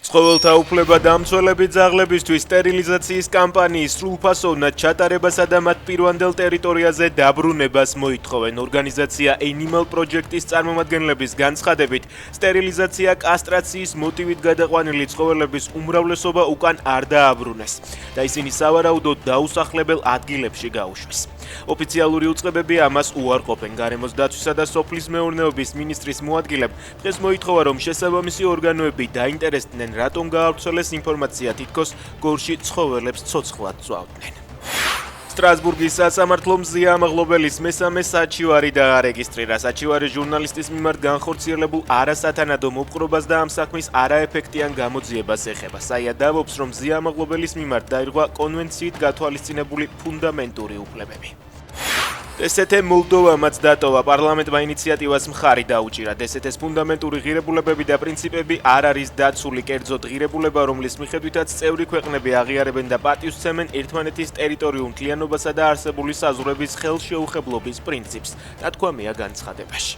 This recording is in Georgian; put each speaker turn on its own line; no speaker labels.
ცხოველთა უფლება დამცველები ძაღლებისთვის სტერილიზაციის კამპანიის სრულფასოვნად ჩატარებასა და მათ პირვანდელ ტერიტორიაზე დაბრუნებას მოითხოვენ. ორგანიზაცია Animal Project-ის წარმომადგენლების განცხადებით, სტერილიზაცია კასტრაციის მოტივით გადაყვანილი ცხოველების უმრავლესობა უკან არ დააბრუნეს და ისინი სავარაუდოდ დაუსახლებელ ადგილებში გაუშვეს. ოფიციალური უწყებები ამას უარყოფენ. გარემოს დაცვისა და სოფლის მეურნეობის მინისტრის მოადგილემ დღეს მოითხოვა, რომ შესაბამისი ორგანოები დაინტერესდნენ, რატომ გაავრცელეს ინფორმაცია, თითქოს გორში ცხოველებს ცოცხლად წვავდნენ. სტრასბურგის სასამართლომ ზიამაღლობელის მესამე საჩივარი დაარეგისტრირა. საჩივარი ჟურნალისტის მიმართ განხორციელებულ არასათანადო მოპყრობას და ამ საქმის არაეფექტიან გამოძიებას ეხება. საიადავობს, რომ ზიამაღლობელის მიმართ დაირღვა კონვენციით გათვალისწინებული ფუნდამენტური უფლებები. DST მოლდოვამაც დატოვა. პარლამენტმა ინიციატივას მხარი დაუჭირა. DST-ს ფუნდამენტური ღირებულებები და პრინციპები არ არის დაცული, კერძოდ ღირებულება, რომლის მიხედვითაც წევრი ქვეყნები აღიარებენ და პატივსცემენ ერთმანეთის ტერიტორიულ მთლიანობასა და არსებული საზღვრების ხელშეუხებლობის პრინციპს, ნათქვამია განცხადებაში.